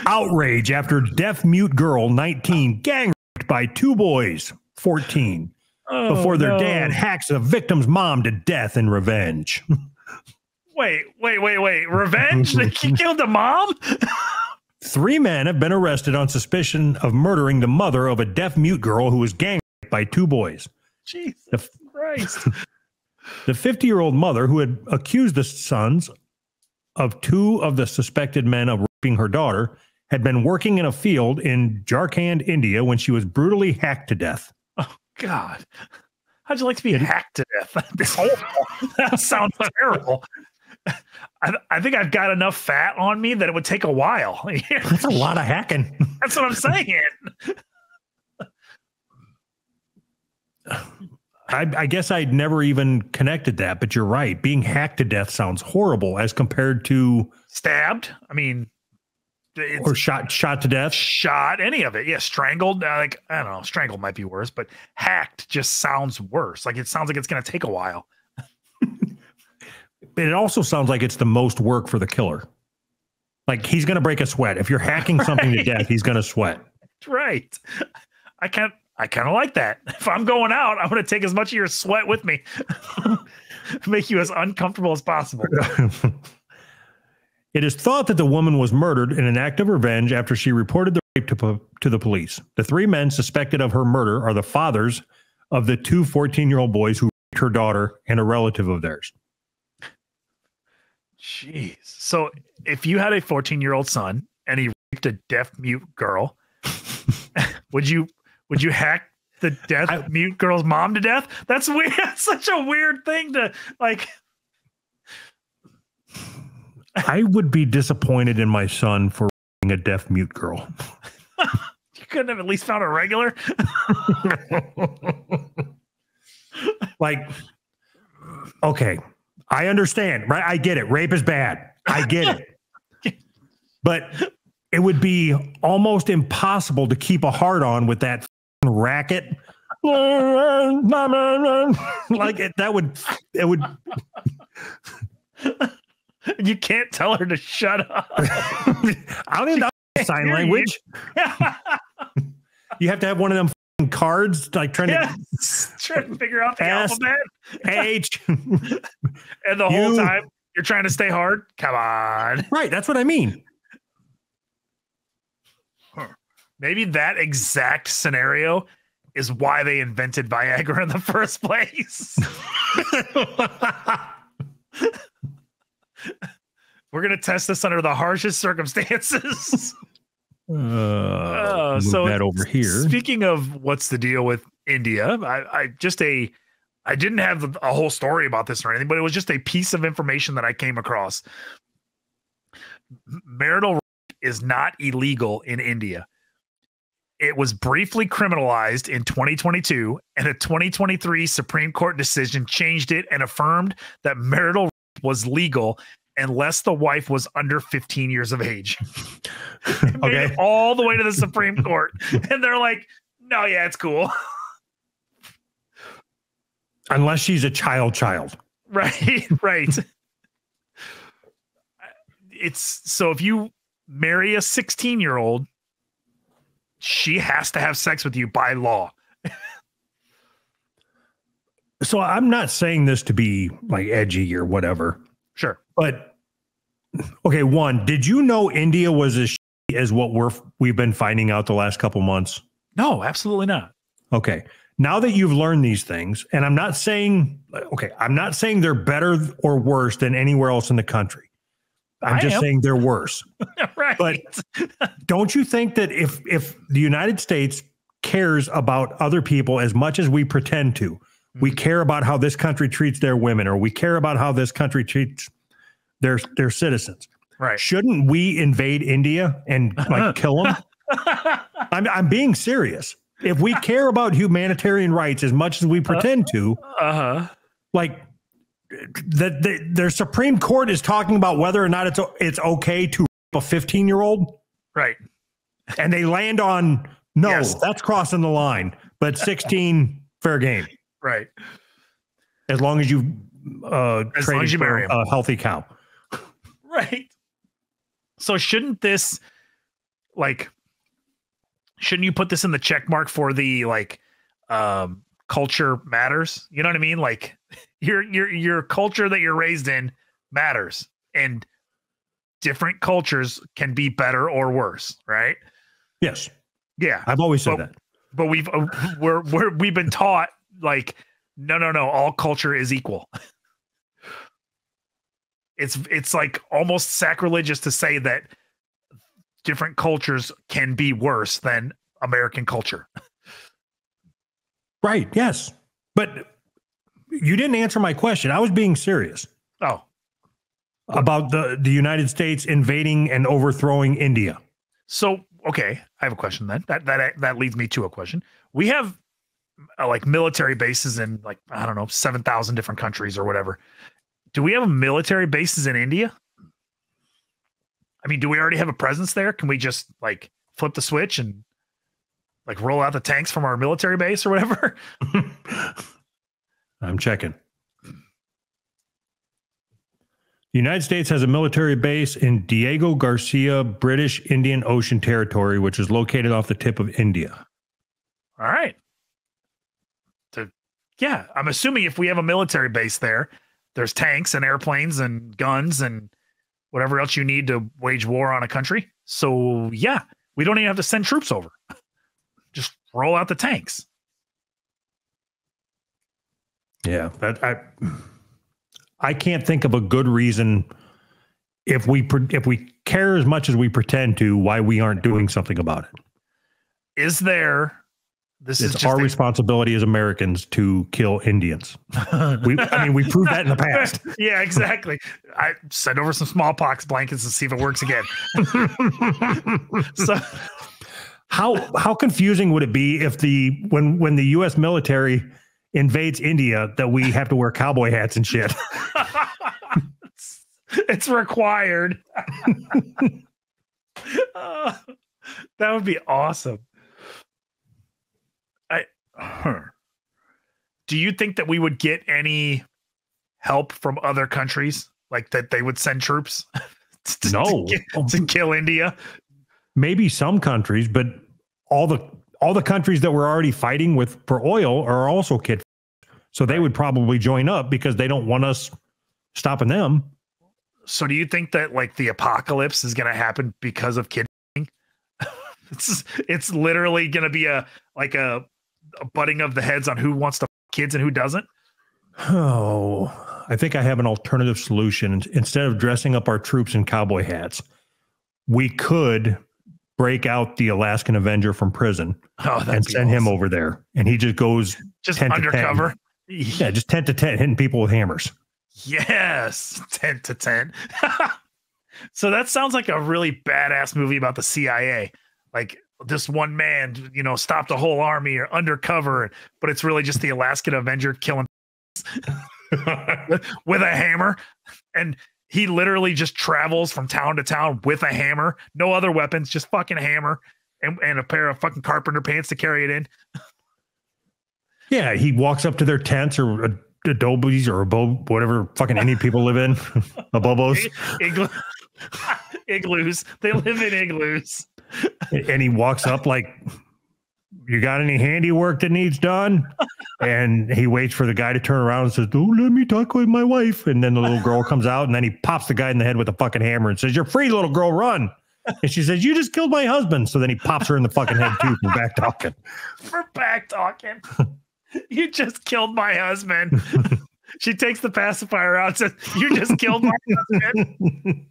Outrage after deaf-mute girl, 19, gang raped by two boys, 14, before their dad hacks the victim's mom to death in revenge. Wait. Revenge? He killed the mom? 3 men have been arrested on suspicion of murdering the mother of a deaf-mute girl who was gang raped by 2 boys. Jesus Christ. The 50-year-old mother, who had accused the sons of 2 of the suspected men of raping her daughter, had been working in a field in Jharkhand, India, when she was brutally hacked to death. Oh, God. How'd you like to be hacked to death? That sounds terrible. I think I've got enough fat on me that it would take a while. That's a lot of hacking. That's what I'm saying. I guess I'd never even connected that, but you're right. Being hacked to death sounds horrible as compared to stabbed. I mean, or shot to death. Shot, any of it. Yeah, strangled. I don't know. Strangled might be worse, but hacked just sounds worse. Like it sounds like it's going to take a while. It also sounds like it's the most work for the killer. Like he's going to break a sweat. If you're hacking something to death, he's going to sweat. Right. I kind of like that. If I'm going out, I'm going to take as much of your sweat with me. Make you as uncomfortable as possible. It is thought that the woman was murdered in an act of revenge after she reported the rape to the police. The 3 men suspected of her murder are the fathers of the 2 14-year-old boys who raped her daughter and a relative of theirs. Jeez. So if you had a 14-year-old son and he raped a deaf-mute girl, would you hack the deaf-mute girl's mom to death? That's weird. That's such a weird thing to like. I would be disappointed in my son for raping a deaf-mute girl. You couldn't have at least found a regular? Like, okay. I understand, right? I get it. Rape is bad. I get it. But it would be almost impossible to keep a heart on with that racket. Like it would. You can't tell her to shut up. I don't even know sign language. You have to have one of them cards, like trying to figure out the alphabet. H. And the whole time you're trying to stay hard. Come on. Right. That's what I mean. Maybe that exact scenario is why they invented Viagra in the first place. We're going to test this under the harshest circumstances. So that over here. Speaking of what's the deal with India, I didn't have a whole story about this or anything, but it was just a piece of information that I came across. Marital rape is not illegal in India. It was briefly criminalized in 2022, and a 2023 Supreme Court decision changed it and affirmed that marital rape was legal unless the wife was under 15 years of age. It made it all the way to the Supreme Court. And they're like, no, yeah, it's cool. Unless she's a child. Right. It's so if you marry a 16-year-old, she has to have sex with you by law. So I'm not saying this to be like edgy or whatever. Sure. But okay, one, did you know India was as shitty as what we've been finding out the last couple months? No, absolutely not. Okay. Now that you've learned these things, and I'm not saying they're better or worse than anywhere else in the country. I'm just saying they're worse. Right. But don't you think that if the United States cares about other people as much as we pretend to, we care about how this country treats their women, or we care about how this country treats their citizens. Right. Shouldn't we invade India and like kill them? I'm being serious. If we care about humanitarian rights as much as we pretend to, like their Supreme Court is talking about whether or not it's okay to rape a 15-year-old. Right. And they land on, no, that's crossing the line, but 16, fair game. Right. As long as you marry a healthy cow. Right. So shouldn't this like, shouldn't you put this in the check mark for the like culture matters? You know what I mean? Like your culture that you're raised in matters, and different cultures can be better or worse, right? Yes. Yeah. I've always said that. But we've been taught like no, all culture is equal. It's like almost sacrilegious to say that different cultures can be worse than American culture. Right. Yes. But you didn't answer my question. I was being serious. Oh. About the United States invading and overthrowing India. So, okay, I have a question then. That leads me to a question. We have like military bases in like, I don't know, 7,000 different countries or whatever. Do we have military bases in India? I mean, do we already have a presence there? Can we just like flip the switch and like roll out the tanks from our military base or whatever? I'm checking. The United States has a military base in Diego Garcia, British Indian Ocean Territory, which is located off the tip of India. All right. Yeah, I'm assuming if we have a military base there, there's tanks and airplanes and guns and whatever else you need to wage war on a country. So yeah, we don't even have to send troops over. Just roll out the tanks. Yeah, I can't think of a good reason if we care as much as we pretend to, why we aren't doing something about it. Is there? It's our responsibility as Americans to kill Indians. We proved that in the past. Yeah, exactly. I send over some smallpox blankets and see if it works again. So, how confusing would it be if when the U.S. military invades India that we have to wear cowboy hats and shit? It's required. That would be awesome. Do you think that we would get any help from other countries, like that they would send troops to kill India? Maybe some countries, but all the countries that we're already fighting with for oil are also kid. So they would probably join up because they don't want us stopping them. So do you think that like the apocalypse is going to happen because of kidnapping? It's literally going to be a butting of the heads on who wants to kids and who doesn't. Oh, I think I have an alternative solution. Instead of dressing up our troops in cowboy hats, we could break out the Alaskan Avenger from prison and send him over there. And he just goes just undercover. Yeah, just 10 to 10, hitting people with hammers. Yes, 10 to 10. So that sounds like a really badass movie about the CIA. Like this one man, stopped a whole army or undercover, but it's really just the Alaskan Avenger killing with a hammer. And he literally just travels from town to town with a hammer, no other weapons, just fucking hammer and a pair of fucking carpenter pants to carry it in. Yeah, he walks up to their tents or adobes or whatever fucking Indian people live in. Abobos. Igloos. They live in igloos. And he walks up like, you got any handiwork that needs done? And he waits for the guy to turn around and says, oh, let me talk with my wife. And then the little girl comes out and then he pops the guy in the head with a fucking hammer and says, you're free, little girl, run. And she says, you just killed my husband. So then he pops her in the fucking head too for back talking. For back talking. You just killed my husband. She takes the pacifier out and says, you just killed my husband.